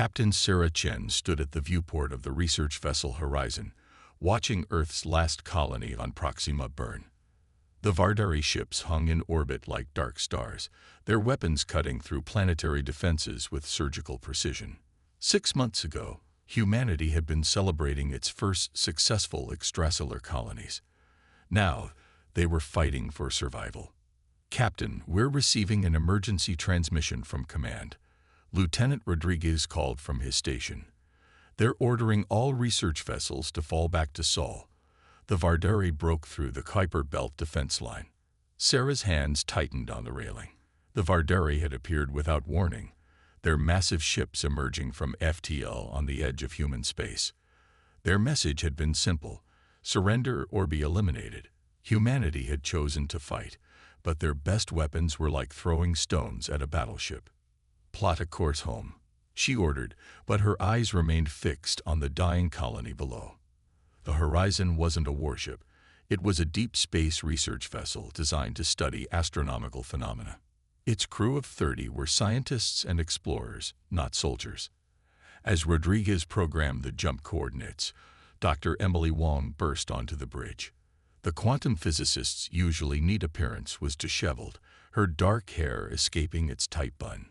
Captain Sarah Chen stood at the viewport of the research vessel Horizon, watching Earth's last colony on Proxima burn. The Vardari ships hung in orbit like dark stars, their weapons cutting through planetary defenses with surgical precision. 6 months ago, humanity had been celebrating its first successful extrasolar colonies. Now, they were fighting for survival. "Captain, we're receiving an emergency transmission from command," Lieutenant Rodriguez called from his station. "They're ordering all research vessels to fall back to Sol." The Vardari broke through the Kuiper Belt defense line. Sarah's hands tightened on the railing. The Vardari had appeared without warning, their massive ships emerging from FTL on the edge of human space. Their message had been simple: surrender or be eliminated. Humanity had chosen to fight, but their best weapons were like throwing stones at a battleship. "Plot a course home," she ordered, but her eyes remained fixed on the dying colony below. The Horizon wasn't a warship. It was a deep space research vessel designed to study astronomical phenomena. Its crew of 30 were scientists and explorers, not soldiers. As Rodriguez programmed the jump coordinates, Dr. Emily Wong burst onto the bridge. The quantum physicist's usually neat appearance was disheveled, her dark hair escaping its tight bun.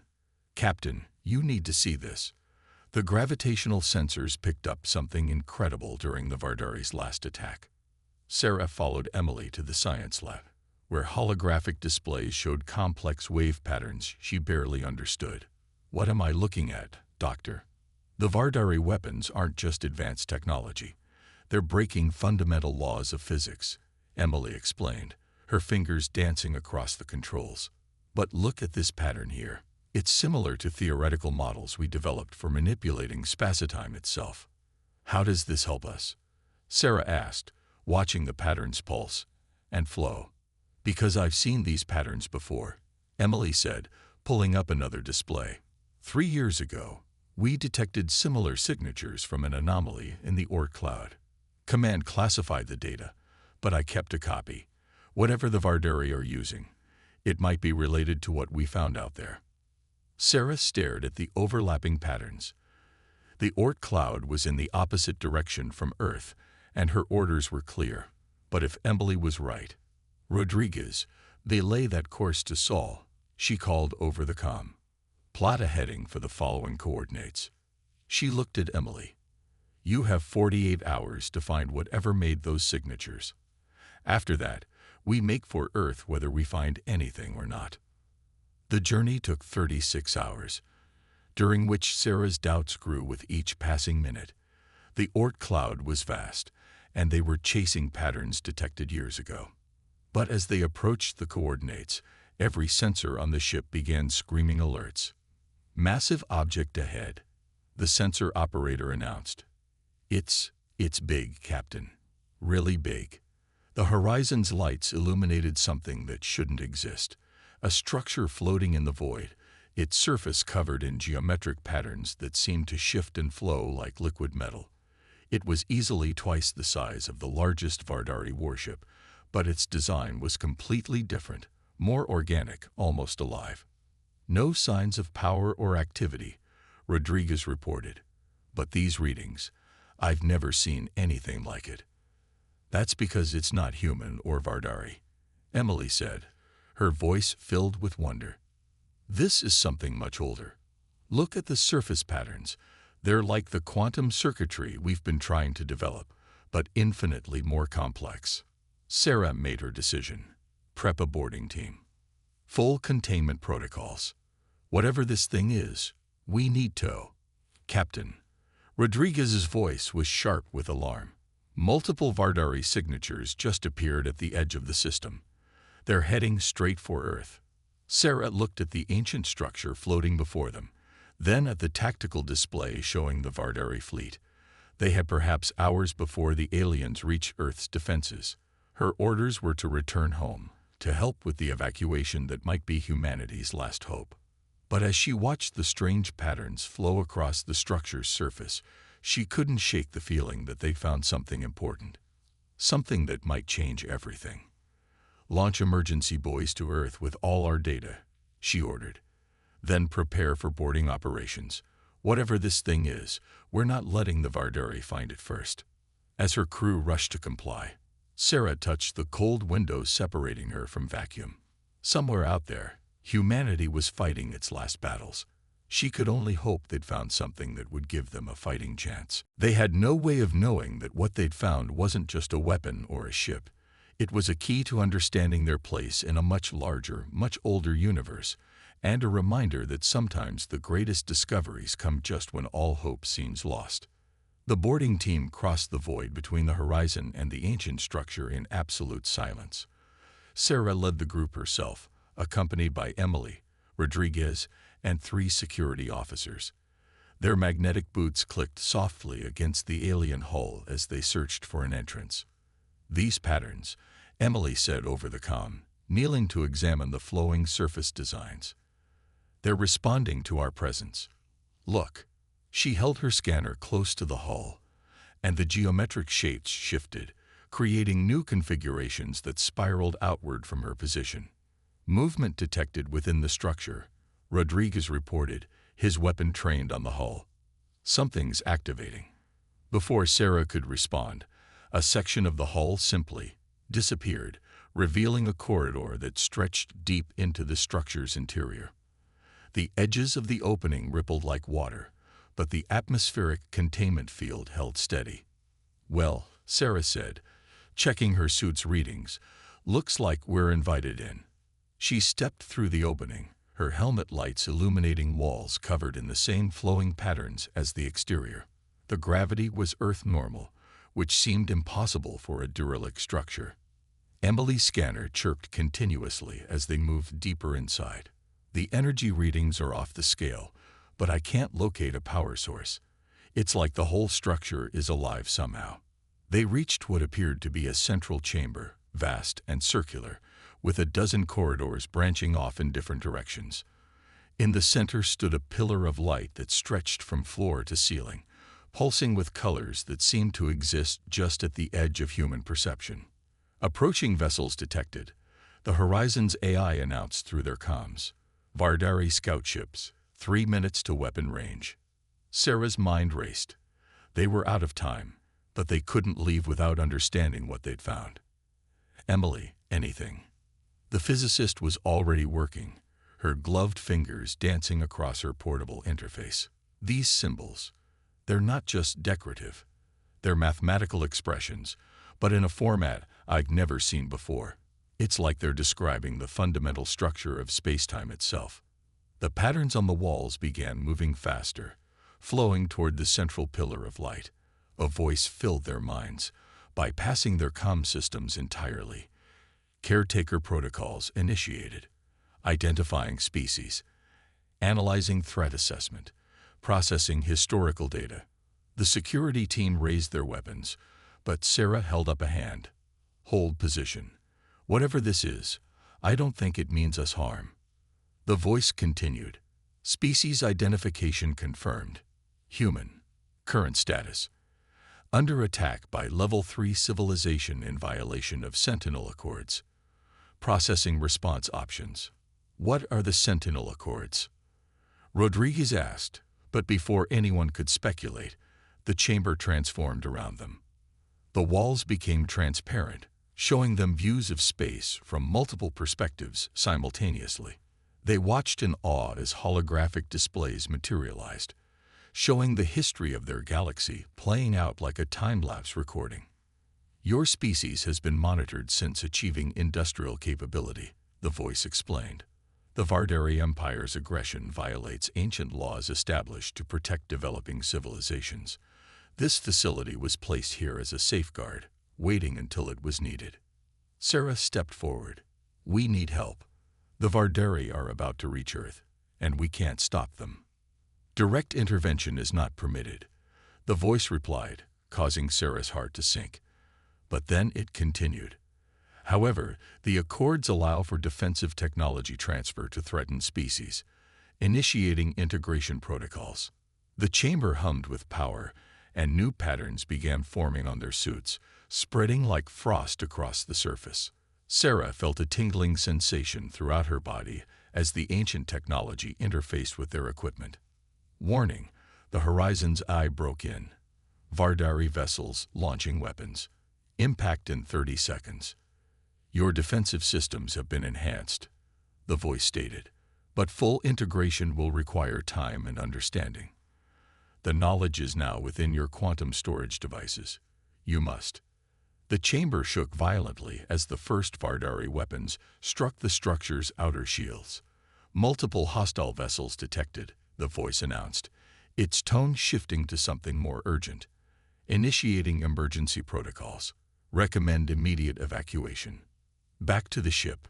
"Captain, you need to see this." The gravitational sensors picked up something incredible during the Vardari's last attack. Sarah followed Emily to the science lab, where holographic displays showed complex wave patterns she barely understood. "What am I looking at, Doctor?" "The Vardari weapons aren't just advanced technology. They're breaking fundamental laws of physics," Emily explained, her fingers dancing across the controls. "But look at this pattern here. It's similar to theoretical models we developed for manipulating spacetime itself." "How does this help us?" Sarah asked, watching the patterns pulse and flow. "Because I've seen these patterns before," Emily said, pulling up another display. 3 years ago, we detected similar signatures from an anomaly in the Oort cloud. Command classified the data, but I kept a copy. Whatever the Vardari are using, it might be related to what we found out there." Sarah stared at the overlapping patterns. The Oort cloud was in the opposite direction from Earth, and her orders were clear. But if Emily was right, "Rodriguez, they lay that course to Sol," she called over the comm. "Plot a heading for the following coordinates." She looked at Emily. "You have 48 hours to find whatever made those signatures. After that, we make for Earth whether we find anything or not." The journey took 36 hours, during which Sarah's doubts grew with each passing minute. The Oort cloud was vast, and they were chasing patterns detected years ago. But as they approached the coordinates, every sensor on the ship began screaming alerts. "Massive object ahead," the sensor operator announced. It's big, Captain. Really big." The Horizon's lights illuminated something that shouldn't exist. A structure floating in the void, its surface covered in geometric patterns that seemed to shift and flow like liquid metal. It was easily twice the size of the largest Vardari warship, but its design was completely different, more organic, almost alive. "No signs of power or activity," Rodriguez reported. "But these readings, I've never seen anything like it." "That's because it's not human or Vardari," Emily said, her voice filled with wonder. "This is something much older. Look at the surface patterns. They're like the quantum circuitry we've been trying to develop, but infinitely more complex." Sarah made her decision. "Prep a boarding team. Full containment protocols. Whatever this thing is, we need to." "Captain." Rodriguez's voice was sharp with alarm. Multiple Vardari signatures just appeared at the edge of the system. "They're heading straight for Earth." Sarah looked at the ancient structure floating before them, then at the tactical display showing the Vardari fleet. They had perhaps hours before the aliens reached Earth's defenses. Her orders were to return home, to help with the evacuation that might be humanity's last hope. But as she watched the strange patterns flow across the structure's surface, she couldn't shake the feeling that they found something important. Something that might change everything. "Launch emergency buoys to Earth with all our data," she ordered. "Then prepare for boarding operations. Whatever this thing is, we're not letting the Vardari find it first. As her crew rushed to comply, Sarah touched the cold window separating her from vacuum. Somewhere out there, humanity was fighting its last battles. She could only hope they'd found something that would give them a fighting chance. They had no way of knowing that what they'd found wasn't just a weapon or a ship. It was a key to understanding their place in a much larger, much older universe, and a reminder that sometimes the greatest discoveries come just when all hope seems lost. The boarding team crossed the void between the horizon and the ancient structure in absolute silence. Sarah led the group herself, accompanied by Emily, Rodriguez, and 3 security officers. Their magnetic boots clicked softly against the alien hull as they searched for an entrance. "These patterns," Emily said over the comm, kneeling to examine the flowing surface designs. "They're responding to our presence. Look." She held her scanner close to the hull, and the geometric shapes shifted, creating new configurations that spiraled outward from her position. Movement detected within the structure, Rodriguez reported, his weapon trained on the hull. "Something's activating." Before Sarah could respond, a section of the hull simply disappeared, revealing a corridor that stretched deep into the structure's interior. The edges of the opening rippled like water, but the atmospheric containment field held steady. "Well," Sarah said, checking her suit's readings, "looks like we're invited in." She stepped through the opening, her helmet lights illuminating walls covered in the same flowing patterns as the exterior. The gravity was Earth normal, which seemed impossible for a derelict structure. Emily's scanner chirped continuously as they moved deeper inside. "The energy readings are off the scale, but I can't locate a power source. It's like the whole structure is alive somehow." They reached what appeared to be a central chamber, vast and circular, with a dozen corridors branching off in different directions. In the center stood a pillar of light that stretched from floor to ceiling, pulsing with colors that seemed to exist just at the edge of human perception. "Approaching vessels detected," the Horizon's AI announced through their comms. "Vardari scout ships, 3 minutes to weapon range." Sarah's mind raced. They were out of time, but they couldn't leave without understanding what they'd found. "Emily, anything?" The physicist was already working, her gloved fingers dancing across her portable interface. "These symbols, they're not just decorative. They're mathematical expressions, but in a format I've never seen before. It's like they're describing the fundamental structure of space-time itself." The patterns on the walls began moving faster, flowing toward the central pillar of light. A voice filled their minds, bypassing their comm systems entirely. Caretaker protocols initiated, identifying species, analyzing threat assessment, processing historical data. The security team raised their weapons, but Sarah held up a hand. "Hold position. Whatever this is, I don't think it means us harm." The voice continued. "Species identification confirmed. Human. Current status: under attack by Level 3 civilization in violation of Sentinel Accords. Processing response options." "What are the Sentinel Accords?" Rodriguez asked, but before anyone could speculate, the chamber transformed around them. The walls became transparent, showing them views of space from multiple perspectives simultaneously. They watched in awe as holographic displays materialized, showing the history of their galaxy playing out like a time-lapse recording. "Your species has been monitored since achieving industrial capability," the voice explained. "The Vardari Empire's aggression violates ancient laws established to protect developing civilizations. This facility was placed here as a safeguard, waiting until it was needed." Sarah stepped forward. "We need help. The Vardari are about to reach Earth, and we can't stop them." "Direct intervention is not permitted," the voice replied, causing Sarah's heart to sink. But then it continued. "However, the Accords allow for defensive technology transfer to threatened species, initiating integration protocols." The chamber hummed with power, and new patterns began forming on their suits, spreading like frost across the surface. Sarah felt a tingling sensation throughout her body as the ancient technology interfaced with their equipment. "Warning, The Horizon's eye broke in. Vardari vessels launching weapons. Impact in 30 seconds. Your defensive systems have been enhanced, the voice stated, but full integration will require time and understanding. The knowledge is now within your quantum storage devices. You must. The chamber shook violently as the first Vardari weapons struck the structure's outer shields. Multiple hostile vessels detected, the voice announced, its tone shifting to something more urgent. Initiating emergency protocols. Recommend immediate evacuation. Back to the ship,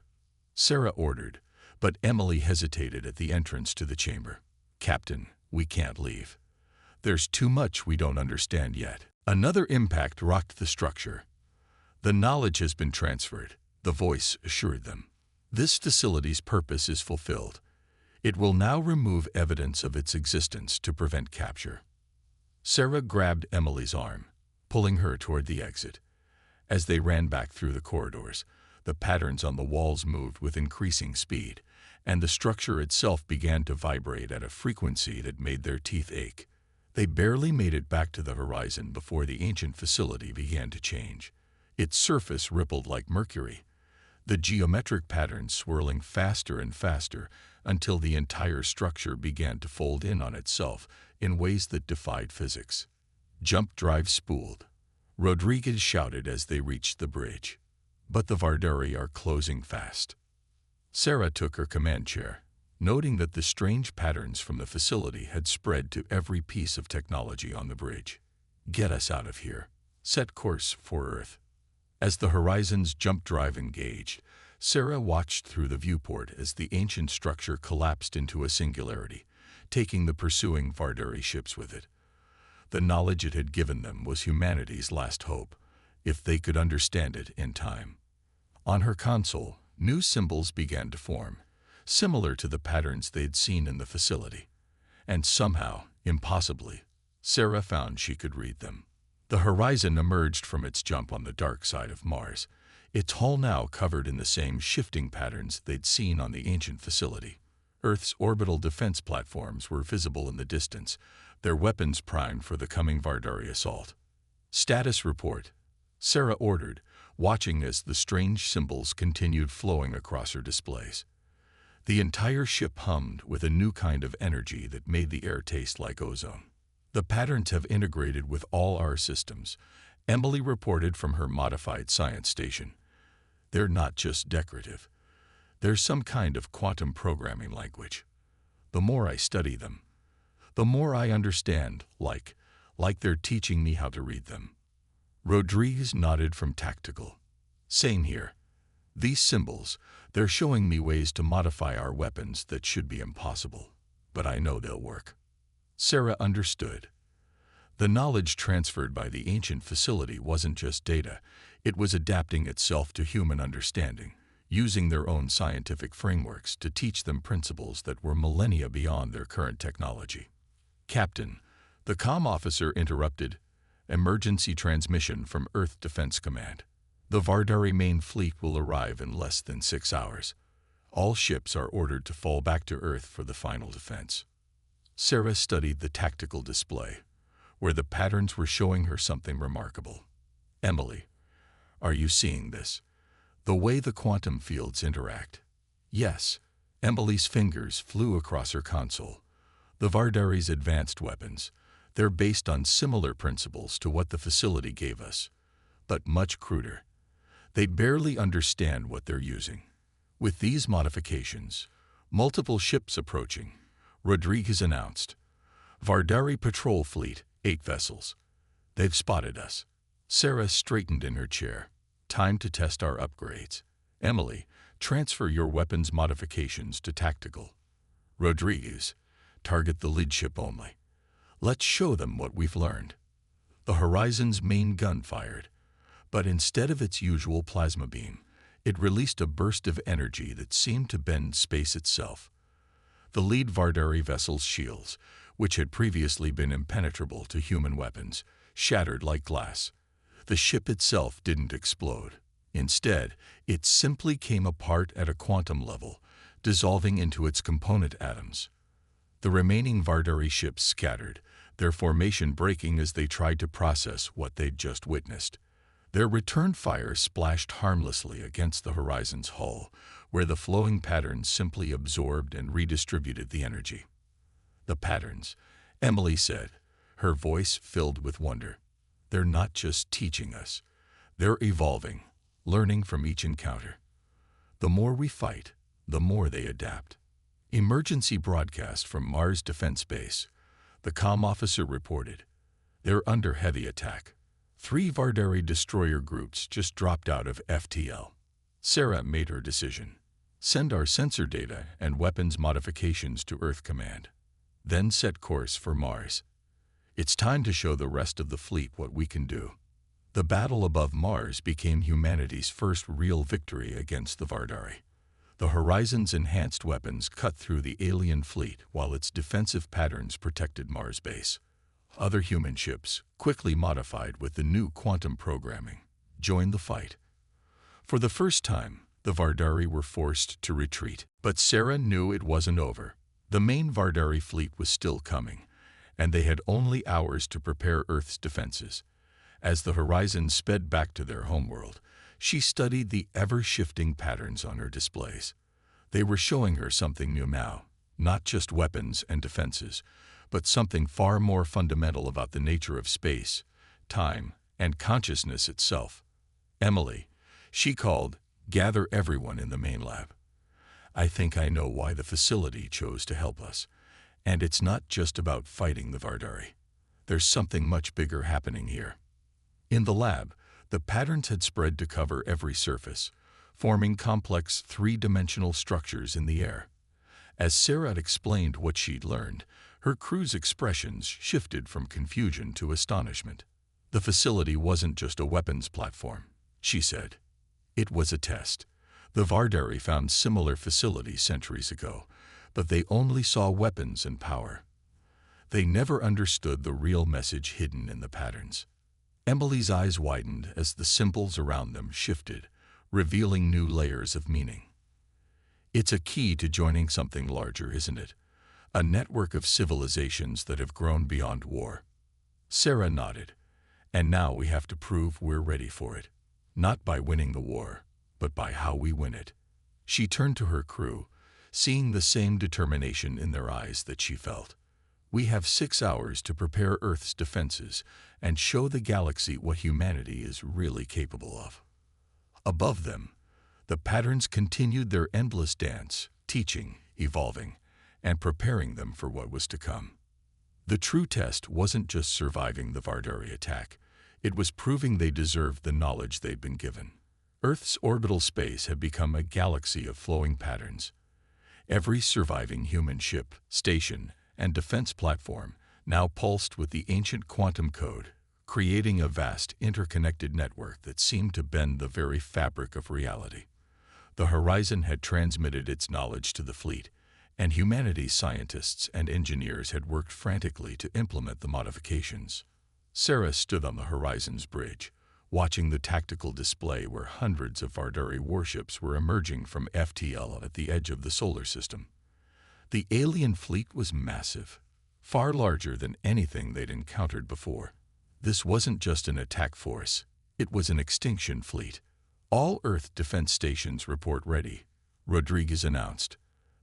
Sarah ordered, but Emily hesitated at the entrance to the chamber. Captain, we can't leave. There's too much we don't understand yet. Another impact rocked the structure. The knowledge has been transferred, the voice assured them. This facility's purpose is fulfilled. It will now remove evidence of its existence to prevent capture. Sarah grabbed Emily's arm, pulling her toward the exit. As they ran back through the corridors, the patterns on the walls moved with increasing speed, and the structure itself began to vibrate at a frequency that made their teeth ache. They barely made it back to the horizon before the ancient facility began to change. Its surface rippled like mercury, the geometric patterns swirling faster and faster until the entire structure began to fold in on itself in ways that defied physics. Jump drive spooled, Rodriguez shouted as they reached the bridge. But the Vardari are closing fast. Sarah took her command chair, noting that the strange patterns from the facility had spread to every piece of technology on the bridge. Get us out of here. Set course for Earth. As the Horizon's jump drive engaged, Sarah watched through the viewport as the ancient structure collapsed into a singularity, taking the pursuing Vardari ships with it. The knowledge it had given them was humanity's last hope, if they could understand it in time. On her console, new symbols began to form, similar to the patterns they'd seen in the facility. And somehow, impossibly, Sarah found she could read them. The Horizon emerged from its jump on the dark side of Mars, its hull now covered in the same shifting patterns they'd seen on the ancient facility. Earth's orbital defense platforms were visible in the distance, their weapons primed for the coming Vardari assault. Status report, Sarah ordered, watching as the strange symbols continued flowing across her displays. The entire ship hummed with a new kind of energy that made the air taste like ozone. The patterns have integrated with all our systems, Emily reported from her modified science station. They're not just decorative. There's some kind of quantum programming language. The more I study them, the more I understand, like they're teaching me how to read them. Rodriguez nodded from tactical. Same here. These symbols, they're showing me ways to modify our weapons that should be impossible, but I know they'll work. Sarah understood. The knowledge transferred by the ancient facility wasn't just data, it was adapting itself to human understanding, using their own scientific frameworks to teach them principles that were millennia beyond their current technology. Captain, the comm officer interrupted. Emergency transmission from Earth Defense Command. The Vardari main fleet will arrive in less than 6 hours. All ships are ordered to fall back to Earth for the final defense. Sarah studied the tactical display, where the patterns were showing her something remarkable. Emily, are you seeing this? The way the quantum fields interact. Yes. Emily's fingers flew across her console. The Vardari's advanced weapons. They're based on similar principles to what the facility gave us, but much cruder. They barely understand what they're using. With these modifications, multiple ships approaching, Rodriguez announced. Vardari patrol fleet, 8 vessels. They've spotted us. Sarah straightened in her chair. Time to test our upgrades. Emily, transfer your weapons modifications to tactical. Rodriguez, target the lead ship only. Let's show them what we've learned. The Horizon's main gun fired, but instead of its usual plasma beam, it released a burst of energy that seemed to bend space itself. The lead Vardari vessel's shields, which had previously been impenetrable to human weapons, shattered like glass. The ship itself didn't explode. Instead, it simply came apart at a quantum level, dissolving into its component atoms. The remaining Vardari ships scattered, their formation breaking as they tried to process what they'd just witnessed. Their return fire splashed harmlessly against the Horizon's hull, where the flowing patterns simply absorbed and redistributed the energy. "The patterns," Emily said, her voice filled with wonder. "They're not just teaching us. They're evolving, learning from each encounter. The more we fight, the more they adapt." Emergency broadcast from Mars Defense Base. The comm officer reported, "They're under heavy attack. 3 Vardari destroyer groups just dropped out of FTL." Sarah made her decision. "Send our sensor data and weapons modifications to Earth Command. Then set course for Mars. It's time to show the rest of the fleet what we can do." The battle above Mars became humanity's first real victory against the Vardari. The Horizon's enhanced weapons cut through the alien fleet while its defensive patterns protected Mars base. Other human ships, quickly modified with the new quantum programming, joined the fight. For the first time, the Vardari were forced to retreat. But Sarah knew it wasn't over. The main Vardari fleet was still coming, and they had only hours to prepare Earth's defenses. As the Horizon sped back to their homeworld, she studied the ever-shifting patterns on her displays. They were showing her something new now, not just weapons and defenses, but something far more fundamental about the nature of space, time, and consciousness itself. "Emily," she called, "gather everyone in the main lab. I think I know why the facility chose to help us. And it's not just about fighting the Vardari. There's something much bigger happening here." In the lab, the patterns had spread to cover every surface, forming complex three-dimensional structures in the air. As Sarah had explained what she'd learned, her crew's expressions shifted from confusion to astonishment. "The facility wasn't just a weapons platform," she said. "It was a test. The Vardari found similar facilities centuries ago, but they only saw weapons and power. They never understood the real message hidden in the patterns." Emily's eyes widened as the symbols around them shifted, revealing new layers of meaning. "It's a key to joining something larger, isn't it? A network of civilizations that have grown beyond war." Sarah nodded. "And now we have to prove we're ready for it. Not by winning the war, but by how we win it." She turned to her crew, seeing the same determination in their eyes that she felt. "We have 6 hours to prepare Earth's defenses and show the galaxy what humanity is really capable of." Above them, the patterns continued their endless dance, teaching, evolving, and preparing them for what was to come. The true test wasn't just surviving the Vardari attack. It was proving they deserved the knowledge they'd been given. Earth's orbital space had become a galaxy of flowing patterns. Every surviving human ship, station, and defense platform now pulsed with the ancient quantum code, creating a vast interconnected network that seemed to bend the very fabric of reality. The Horizon had transmitted its knowledge to the fleet, and humanity's scientists and engineers had worked frantically to implement the modifications. Sarah stood on the Horizon's bridge, watching the tactical display where hundreds of Vardari warships were emerging from FTL at the edge of the solar system. The alien fleet was massive, far larger than anything they'd encountered before. This wasn't just an attack force, it was an extinction fleet. "All Earth defense stations report ready," Rodriguez announced.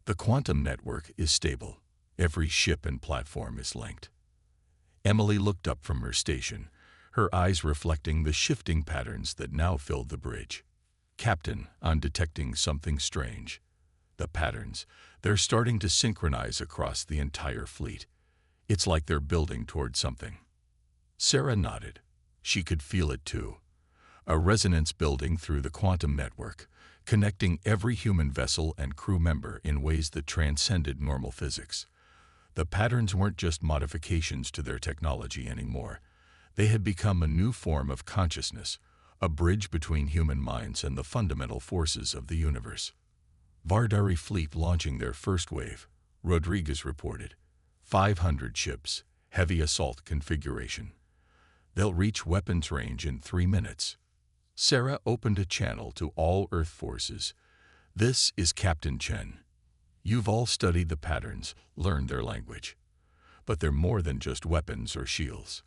"The quantum network is stable. Every ship and platform is linked." Emily looked up from her station, her eyes reflecting the shifting patterns that now filled the bridge. "Captain, I'm detecting something strange. The patterns, they're starting to synchronize across the entire fleet. It's like they're building toward something." Sarah nodded. She could feel it too. A resonance building through the quantum network, connecting every human vessel and crew member in ways that transcended normal physics. The patterns weren't just modifications to their technology anymore. They had become a new form of consciousness, a bridge between human minds and the fundamental forces of the universe. "Vardari fleet launching their first wave," Rodriguez reported. 500 ships, heavy assault configuration. They'll reach weapons range in 3 minutes. Sarah opened a channel to all Earth forces. "This is Captain Chen. You've all studied the patterns, learned their language. But they're more than just weapons or shields.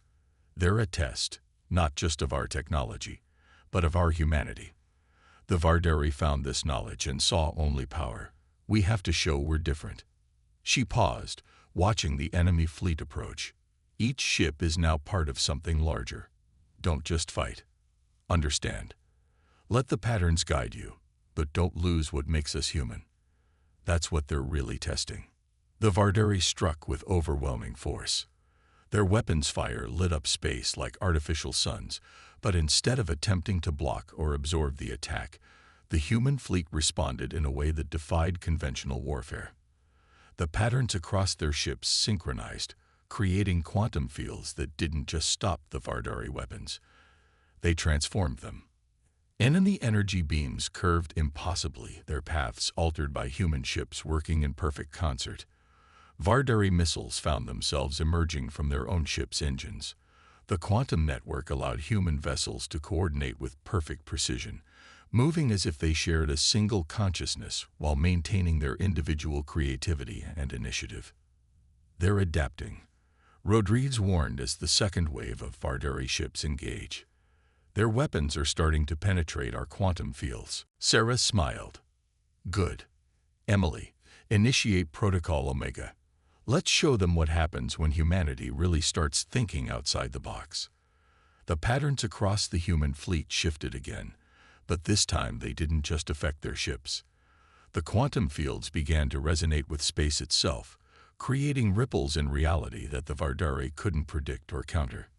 They're a test, not just of our technology, but of our humanity. The Vardari found this knowledge and saw only power. We have to show we're different. She paused, watching the enemy fleet approach. Each ship is now part of something larger. Don't just fight. Understand. Let the patterns guide you, but don't lose what makes us human. That's what they're really testing. The Vardari struck with overwhelming force. Their weapons fire lit up space like artificial suns, but instead of attempting to block or absorb the attack, the human fleet responded in a way that defied conventional warfare. The patterns across their ships synchronized, creating quantum fields that didn't just stop the Vardari weapons. They transformed them. Enemy energy beams curved impossibly, their paths altered by human ships working in perfect concert. Vardari missiles found themselves emerging from their own ships' engines. The quantum network allowed human vessels to coordinate with perfect precision, moving as if they shared a single consciousness while maintaining their individual creativity and initiative. They're adapting. Rodriguez warned as the second wave of Vardari ships engage. Their weapons are starting to penetrate our quantum fields. Sarah smiled. Good. Emily, initiate Protocol Omega. Let's show them what happens when humanity really starts thinking outside the box. The patterns across the human fleet shifted again, but this time they didn't just affect their ships. The quantum fields began to resonate with space itself, creating ripples in reality that the Vardari couldn't predict or counter.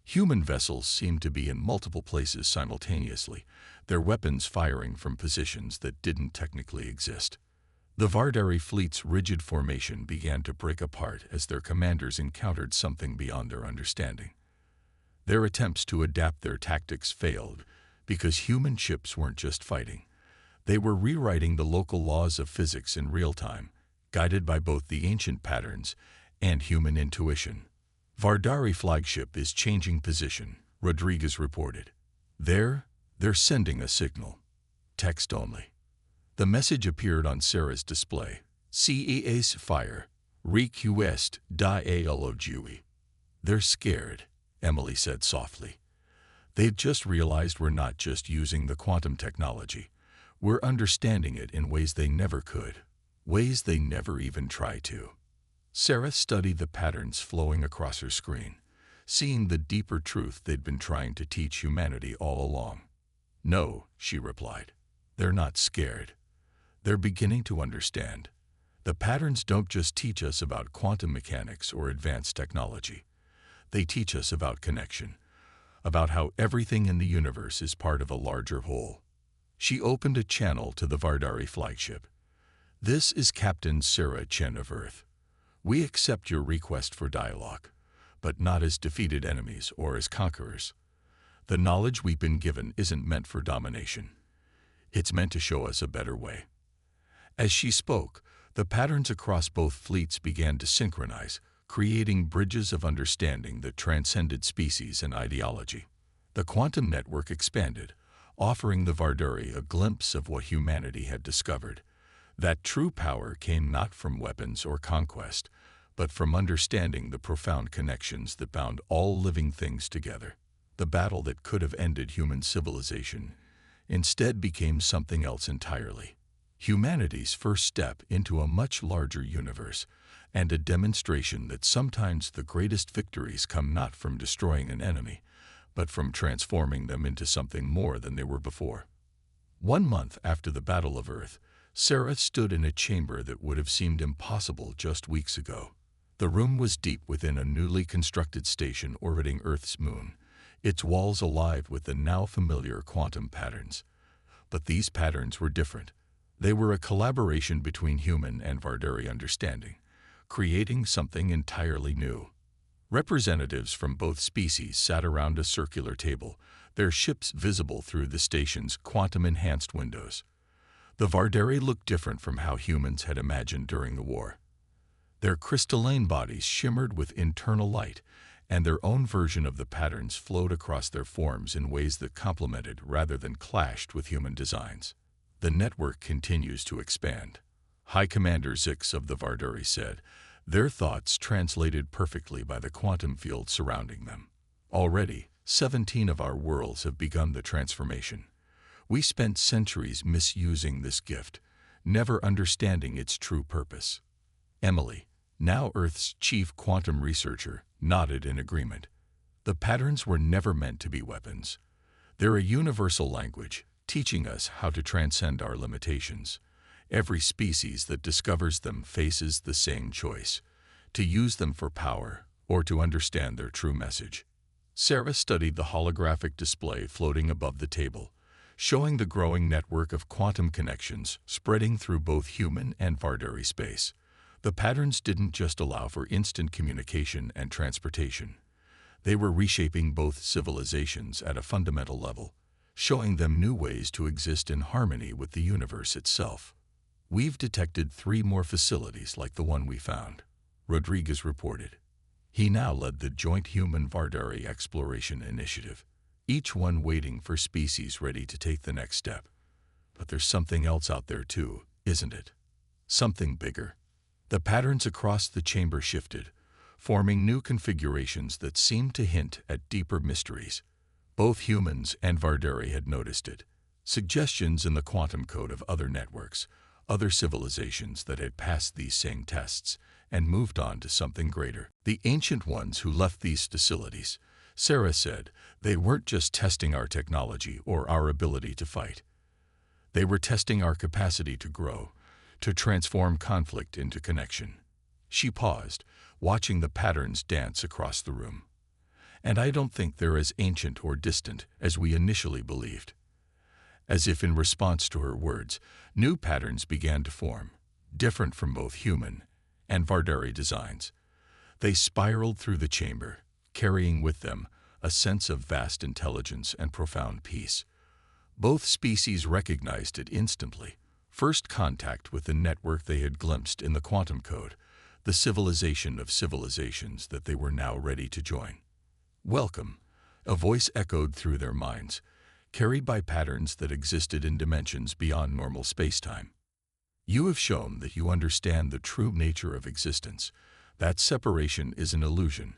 Human vessels seemed to be in multiple places simultaneously, their weapons firing from positions that didn't technically exist. The Vardari fleet's rigid formation began to break apart as their commanders encountered something beyond their understanding. Their attempts to adapt their tactics failed because human ships weren't just fighting. They were rewriting the local laws of physics in real time, guided by both the ancient patterns and human intuition. Vardari flagship is changing position, Rodriguez reported. They're sending a signal. Text only. The message appeared on Sarah's display. CEA's fire. Request dialogue. They're scared, Emily said softly. They've just realized we're not just using the quantum technology. We're understanding it in ways they never could, ways they never even try to. Sarah studied the patterns flowing across her screen, seeing the deeper truth they'd been trying to teach humanity all along. No, she replied. They're not scared. They're beginning to understand. The patterns don't just teach us about quantum mechanics or advanced technology. They teach us about connection, about how everything in the universe is part of a larger whole. She opened a channel to the Vardari flagship. This is Captain Sarah Chen of Earth. We accept your request for dialogue, but not as defeated enemies or as conquerors. The knowledge we've been given isn't meant for domination. It's meant to show us a better way. As she spoke, the patterns across both fleets began to synchronize, creating bridges of understanding that transcended species and ideology. The quantum network expanded, offering the Vardari a glimpse of what humanity had discovered. That true power came not from weapons or conquest, but from understanding the profound connections that bound all living things together. The battle that could have ended human civilization instead became something else entirely. Humanity's first step into a much larger universe, and a demonstration that sometimes the greatest victories come not from destroying an enemy, but from transforming them into something more than they were before. 1 month after the Battle of Earth, Sarah stood in a chamber that would have seemed impossible just weeks ago. The room was deep within a newly constructed station orbiting Earth's moon, its walls alive with the now familiar quantum patterns. But these patterns were different. They were a collaboration between human and Vardari understanding, creating something entirely new. Representatives from both species sat around a circular table, their ships visible through the station's quantum-enhanced windows. The Vardari looked different from how humans had imagined during the war. Their crystalline bodies shimmered with internal light, and their own version of the patterns flowed across their forms in ways that complemented rather than clashed with human designs. The network continues to expand. High Commander Zix of the Vardari said, Their thoughts translated perfectly by the quantum field surrounding them. Already, 17 of our worlds have begun the transformation. We spent centuries misusing this gift, never understanding its true purpose. Emily, now Earth's chief quantum researcher, nodded in agreement. The patterns were never meant to be weapons. They're a universal language, teaching us how to transcend our limitations. Every species that discovers them faces the same choice: to use them for power or to understand their true message. Sarah studied the holographic display floating above the table, showing the growing network of quantum connections spreading through both human and Vardari space. The patterns didn't just allow for instant communication and transportation. They were reshaping both civilizations at a fundamental level, showing them new ways to exist in harmony with the universe itself. "We've detected 3 more facilities like the one we found," Rodriguez reported. He now led the Joint Human-Vardari Exploration Initiative, each one waiting for species ready to take the next step. "But there's something else out there too, isn't it? Something bigger." The patterns across the chamber shifted, forming new configurations that seemed to hint at deeper mysteries. Both humans and Vardari had noticed it. Suggestions in the quantum code of other networks, other civilizations that had passed these same tests and moved on to something greater. "The ancient ones who left these facilities," Sarah said, "they weren't just testing our technology or our ability to fight. They were testing our capacity to grow, to transform conflict into connection." She paused, watching the patterns dance across the room. "And I don't think they're as ancient or distant as we initially believed." As if in response to her words, new patterns began to form, different from both human and Vardari designs. They spiraled through the chamber, carrying with them a sense of vast intelligence and profound peace. Both species recognized it instantly. First contact with the network they had glimpsed in the quantum code, the civilization of civilizations that they were now ready to join. "Welcome," a voice echoed through their minds, carried by patterns that existed in dimensions beyond normal spacetime. "You have shown that you understand the true nature of existence, that separation is an illusion,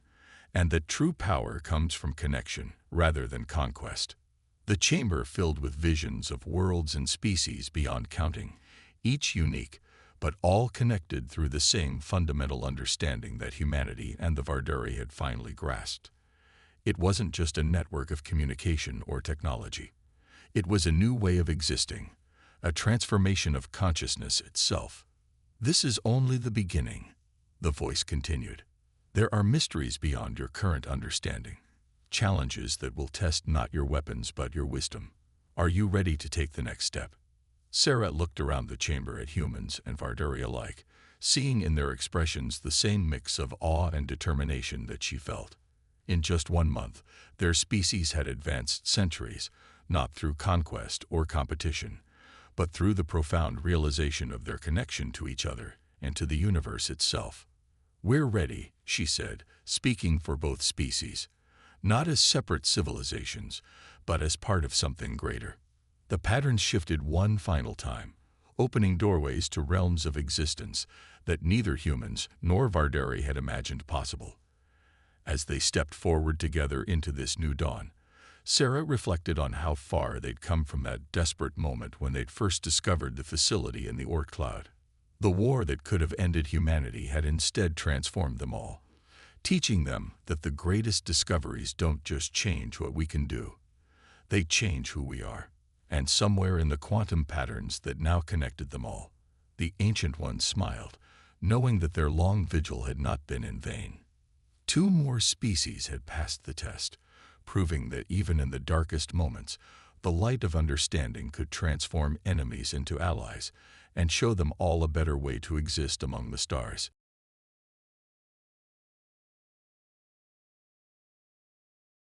and that true power comes from connection rather than conquest." The chamber filled with visions of worlds and species beyond counting, each unique, but all connected through the same fundamental understanding that humanity and the Vardari had finally grasped. It wasn't just a network of communication or technology. It was a new way of existing, a transformation of consciousness itself. "This is only the beginning," the voice continued. "There are mysteries beyond your current understanding, challenges that will test not your weapons but your wisdom. Are you ready to take the next step?" Sarah looked around the chamber at humans and Vardari alike, seeing in their expressions the same mix of awe and determination that she felt. In just 1 month, their species had advanced centuries, not through conquest or competition, but through the profound realization of their connection to each other and to the universe itself. "We're ready," she said, speaking for both species, not as separate civilizations, but as part of something greater. The patterns shifted one final time, opening doorways to realms of existence that neither humans nor Vardari had imagined possible. As they stepped forward together into this new dawn, Sarah reflected on how far they'd come from that desperate moment when they'd first discovered the facility in the Oort cloud. The war that could have ended humanity had instead transformed them all, teaching them that the greatest discoveries don't just change what we can do. They change who we are. And somewhere in the quantum patterns that now connected them all, the Ancient Ones smiled, knowing that their long vigil had not been in vain. 2 more species had passed the test, proving that even in the darkest moments, the light of understanding could transform enemies into allies and show them all a better way to exist among the stars.